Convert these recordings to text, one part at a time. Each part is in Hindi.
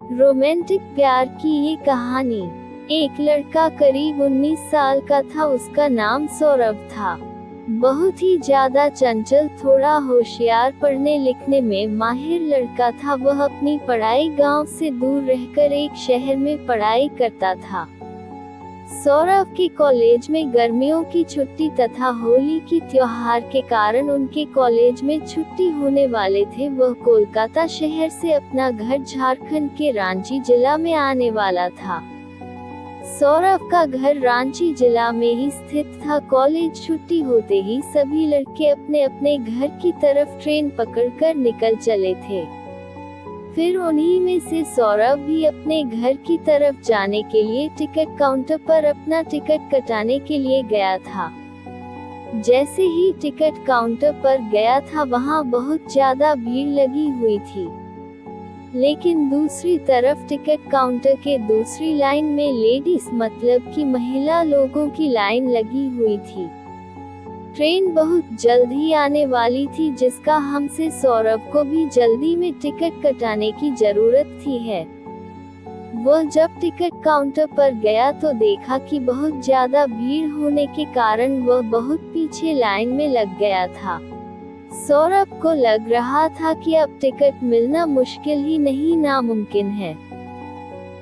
रोमांटिक प्यार की ये कहानी। एक लड़का करीब 19 साल का था। उसका नाम सौरभ था। बहुत ही ज्यादा चंचल, थोड़ा होशियार, पढ़ने लिखने में माहिर लड़का था। वह अपनी पढ़ाई गांव से दूर रहकर एक शहर में पढ़ाई करता था। सौरभ के कॉलेज में गर्मियों की छुट्टी तथा होली की त्योहार के कारण उनके कॉलेज में छुट्टी होने वाले थे। वह कोलकाता शहर से अपना घर झारखंड के रांची जिला में आने वाला था। सौरभ का घर रांची जिला में ही स्थित था। कॉलेज छुट्टी होते ही सभी लड़के अपने अपने घर की तरफ ट्रेन पकड़कर निकल चले थे। फिर उन्हीं में से सौरभ भी अपने घर की तरफ जाने के लिए टिकट काउंटर पर अपना टिकट कटाने के लिए गया था। जैसे ही टिकट काउंटर पर गया था, वहां बहुत ज्यादा भीड़ लगी हुई थी। लेकिन दूसरी तरफ टिकट काउंटर के दूसरी लाइन में लेडीज मतलब कि महिला लोगों की लाइन लगी हुई थी। ट्रेन बहुत जल्द ही आने वाली थी, जिसका हमसे सौरभ को भी जल्दी में टिकट कटाने की जरूरत थी है। वह जब टिकट काउंटर पर गया तो देखा कि बहुत ज्यादा भीड़ होने के कारण वह बहुत पीछे लाइन में लग गया था। सौरभ को लग रहा था कि अब टिकट मिलना मुश्किल ही नहीं नामुमकिन है,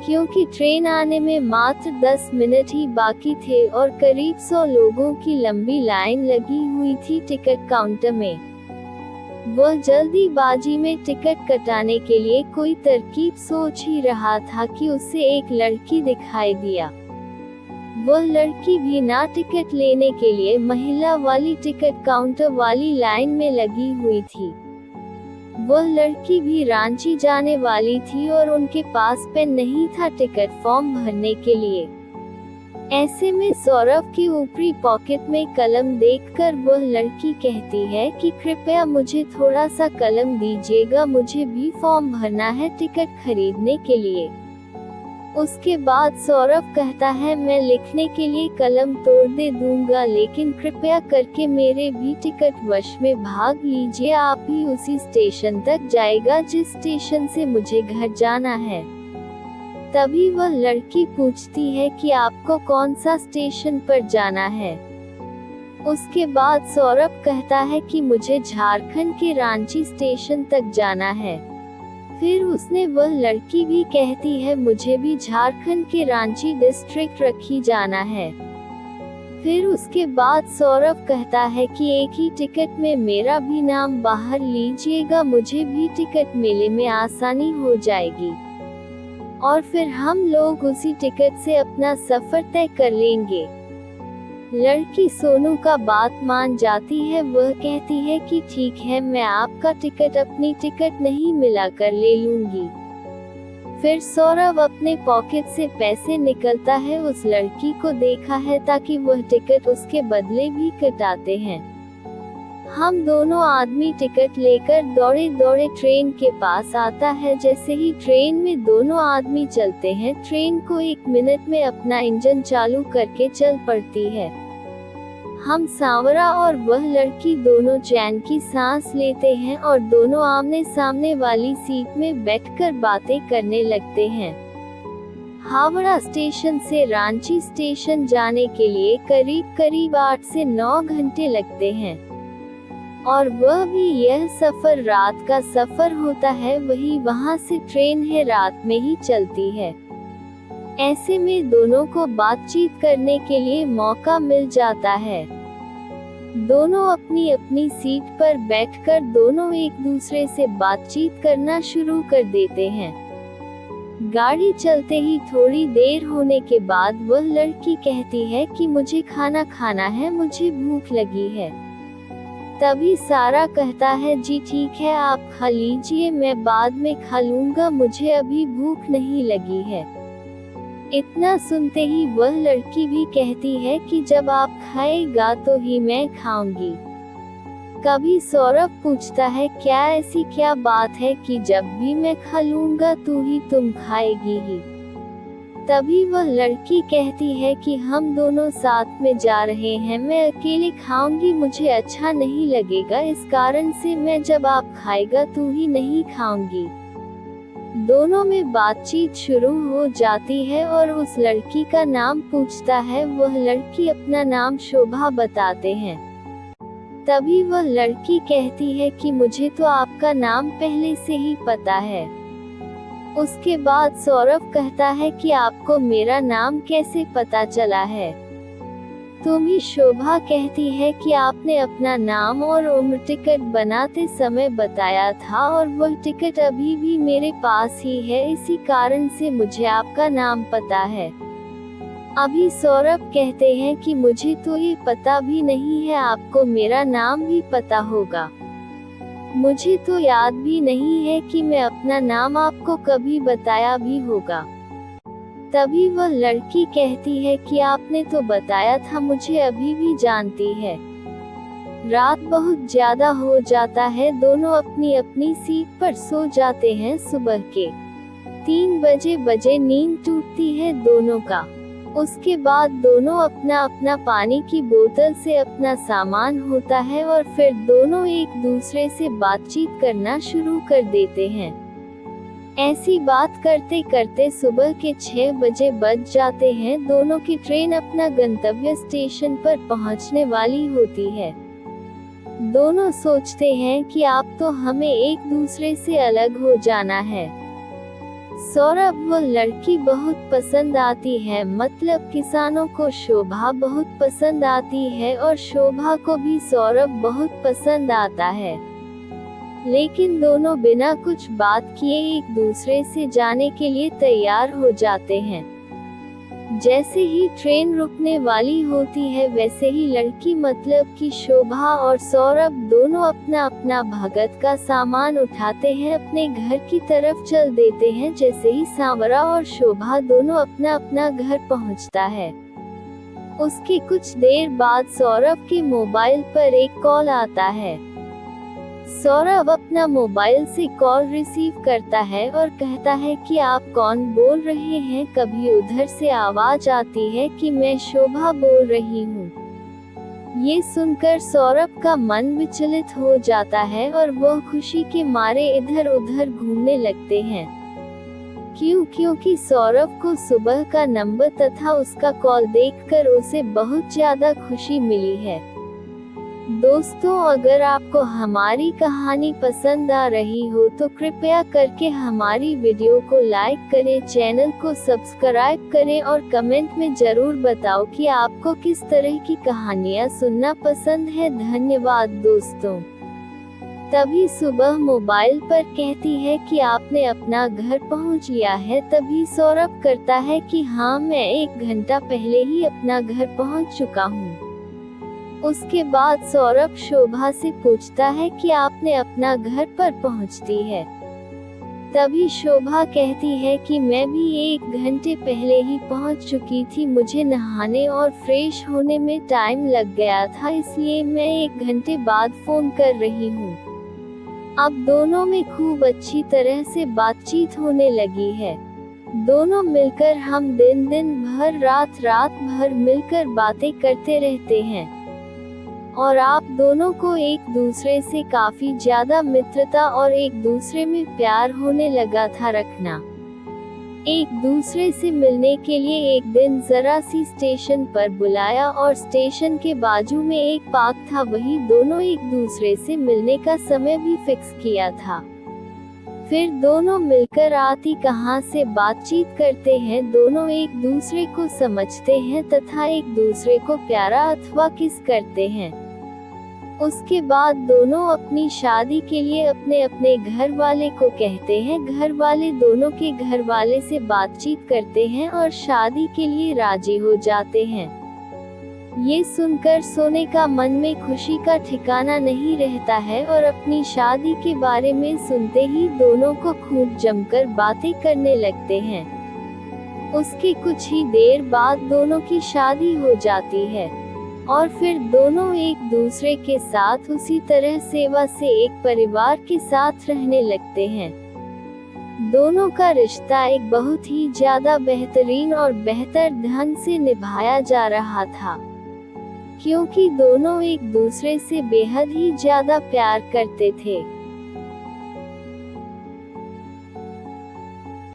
क्योंकि ट्रेन आने में मात्र 10 मिनट ही बाकी थे और करीब 100 लोगों की लंबी लाइन लगी हुई थी टिकट काउंटर में। वह जल्दीबाजी में टिकट कटाने के लिए कोई तरकीब सोच ही रहा था कि उसे एक लड़की दिखाई दिया। वह लड़की भी ना टिकट लेने के लिए महिला वाली टिकट काउंटर वाली लाइन में लगी हुई थी। वह लड़की भी रांची जाने वाली थी और उनके पास पेन नहीं था टिकट फॉर्म भरने के लिए। ऐसे में सौरभ की ऊपरी पॉकेट में कलम देखकर वह लड़की कहती है कि कृपया मुझे थोड़ा सा कलम दीजिएगा, मुझे भी फॉर्म भरना है टिकट खरीदने के लिए। उसके बाद सौरभ कहता है, मैं लिखने के लिए कलम तोड़ दे दूंगा, लेकिन कृपया करके मेरे भी टिकट वश में भाग लीजिए। आप ही उसी स्टेशन तक जाएगा जिस स्टेशन से मुझे घर जाना है। तभी वह लड़की पूछती है कि आपको कौन सा स्टेशन पर जाना है। उसके बाद सौरभ कहता है कि मुझे झारखंड के रांची स्टेशन तक जाना है। फिर उसने वह लड़की भी कहती है, मुझे भी झारखंड के रांची डिस्ट्रिक्ट रखी जाना है। फिर उसके बाद सौरभ कहता है कि एक ही टिकट में मेरा भी नाम बाहर लीजिएगा, मुझे भी टिकट मेले में आसानी हो जाएगी और फिर हम लोग उसी टिकट से अपना सफर तय कर लेंगे। लड़की सोनू का बात मान जाती है। वह कहती है कि ठीक है, मैं आपका टिकट अपनी टिकट नहीं मिलाकर ले लूंगी। फिर सौरभ अपने पॉकेट से पैसे निकलता है। उस लड़की को देखा है ताकि वह टिकट उसके बदले भी कटाते हैं। हम दोनों आदमी टिकट लेकर दौड़े दौड़े ट्रेन के पास आता है। जैसे ही ट्रेन में दोनों आदमी चलते हैं, ट्रेन को 1 मिनट में अपना इंजन चालू करके चल पड़ती है। हम सांवरा और वह लड़की दोनों चैन की सांस लेते हैं और दोनों आमने सामने वाली सीट में बैठकर बातें करने लगते हैं। हावड़ा स्टेशन से रांची स्टेशन जाने के लिए करीब 8 से 9 घंटे लगते हैं और वह भी यह सफर रात का सफर होता है। वही वहां से ट्रेन है, रात में ही चलती है। ऐसे में दोनों को बातचीत करने के लिए मौका मिल जाता है। दोनों अपनी अपनी सीट पर बैठकर दोनों एक दूसरे से बातचीत करना शुरू कर देते हैं। गाड़ी चलते ही थोड़ी देर होने के बाद वह लड़की कहती है कि मुझे खाना खाना है, मुझे भूख लगी है। तभी सारा कहता है, जी ठीक है, आप खा लीजिए, मैं बाद में खा लूंगा, मुझे अभी भूख नहीं लगी है। इतना सुनते ही वह लड़की भी कहती है कि जब आप खाएगा तो ही मैं खाऊंगी। कभी सौरभ पूछता है, क्या ऐसी क्या बात है कि जब भी मैं खा लूंगा तुम खाएगी ही। तभी वह लड़की कहती है कि हम दोनों साथ में जा रहे हैं, मैं अकेले खाऊंगी मुझे अच्छा नहीं लगेगा, इस कारण से मैं जब आप खाएगा तू ही नहीं खाऊंगी। दोनों में बातचीत शुरू हो जाती है और उस लड़की का नाम पूछता है। वह लड़की अपना नाम शोभा बताते हैं। तभी वह लड़की कहती है कि मुझे तो आपका नाम पहले से ही पता है। उसके बाद सौरभ कहता है कि आपको मेरा नाम कैसे पता चला है? तुम शोभा कहती है कि आपने अपना नाम और उम्र टिकट बनाते समय बताया था और वह टिकट अभी भी मेरे पास ही है, इसी कारण से मुझे आपका नाम पता है। अभी सौरभ कहते हैं कि मुझे तो ये पता भी नहीं है, आपको मेरा नाम भी पता होगा। मुझे तो याद भी नहीं है कि मैं अपना नाम आपको कभी बताया भी होगा। तभी वह लड़की कहती है कि आपने तो बताया था, मुझे अभी भी जानती है। रात बहुत ज्यादा हो जाता है, दोनों अपनी अपनी सीट पर सो जाते हैं। सुबह के 3 बजे नींद टूटती है दोनों का। उसके बाद दोनों अपना अपना पानी की बोतल से अपना सामान होता है और फिर दोनों एक दूसरे से बातचीत करना शुरू कर देते हैं। ऐसी बात करते करते सुबह के 6 बजे बज जाते हैं। दोनों की ट्रेन अपना गंतव्य स्टेशन पर पहुंचने वाली होती है। दोनों सोचते हैं कि अब तो हमें एक दूसरे से अलग हो जाना है। सौरभ वो लड़की बहुत पसंद आती है, मतलब किसानों को शोभा बहुत पसंद आती है और शोभा को भी सौरभ बहुत पसंद आता है। लेकिन दोनों बिना कुछ बात किए एक दूसरे से जाने के लिए तैयार हो जाते हैं। जैसे ही ट्रेन रुकने वाली होती है वैसे ही लड़की मतलब कि शोभा और सौरभ दोनों अपना अपना भगत का सामान उठाते हैं, अपने घर की तरफ चल देते हैं। जैसे ही सांवरा और शोभा दोनों अपना अपना घर पहुंचता है, उसके कुछ देर बाद सौरभ के मोबाइल पर एक कॉल आता है। सौरभ अपना मोबाइल से कॉल रिसीव करता है और कहता है कि आप कौन बोल रहे हैं? कभी उधर से आवाज आती है कि मैं शोभा बोल रही हूँ। ये सुनकर सौरभ का मन विचलित हो जाता है और वह खुशी के मारे इधर उधर घूमने लगते हैं। क्योंकि सौरभ को सुबह का नंबर तथा उसका कॉल देखकर उसे बहुत ज्यादा खुशी मिली है। दोस्तों, अगर आपको हमारी कहानी पसंद आ रही हो तो कृपया करके हमारी वीडियो को लाइक करें, चैनल को सब्सक्राइब करें और कमेंट में जरूर बताओ कि आपको किस तरह की कहानियाँ सुनना पसंद है। धन्यवाद दोस्तों। तभी सुबह मोबाइल पर कहती है कि आपने अपना घर पहुंच लिया है। तभी सौरभ करता है कि हाँ, मैं 1 घंटा पहले ही अपना घर पहुंच चुका हूँ। उसके बाद सौरभ शोभा से पूछता है कि आपने अपना घर पर पहुंचती है। तभी शोभा कहती है कि मैं भी 1 घंटे पहले ही पहुंच चुकी थी, मुझे नहाने और फ्रेश होने में टाइम लग गया था, इसलिए मैं 1 घंटे बाद फोन कर रही हूँ। अब दोनों में खूब अच्छी तरह से बातचीत होने लगी है। दोनों मिलकर हम दिन भर रात भर मिलकर बातें करते रहते हैं और आप दोनों को एक दूसरे से काफी ज्यादा मित्रता और एक दूसरे में प्यार होने लगा था रखना। एक दूसरे से मिलने के लिए एक दिन जरा सी स्टेशन पर बुलाया और स्टेशन के बाजू में एक पार्क था, वही दोनों एक दूसरे से मिलने का समय भी फिक्स किया था। फिर दोनों मिलकर आती कहाँ से बातचीत करते हैं, दोनों एक दूसरे को समझते हैं तथा एक दूसरे को प्यारा अथवा किस करते हैं। उसके बाद दोनों अपनी शादी के लिए अपने अपने घर वाले को कहते हैं। घर वाले दोनों के घर वाले से बातचीत करते हैं और शादी के लिए राजी हो जाते हैं। ये सुनकर सोने का मन में खुशी का ठिकाना नहीं रहता है और अपनी शादी के बारे में सुनते ही दोनों को खूब जमकर बातें करने लगते हैं। उसके कुछ ही देर बाद दोनों की शादी हो जाती है और फिर दोनों एक दूसरे के साथ उसी तरह सेवा से एक परिवार के साथ रहने लगते हैं। दोनों का रिश्ता एक बहुत ही ज्यादा बेहतरीन और बेहतर ढंग से निभाया जा रहा था, क्योंकि दोनों एक दूसरे से बेहद ही ज्यादा प्यार करते थे।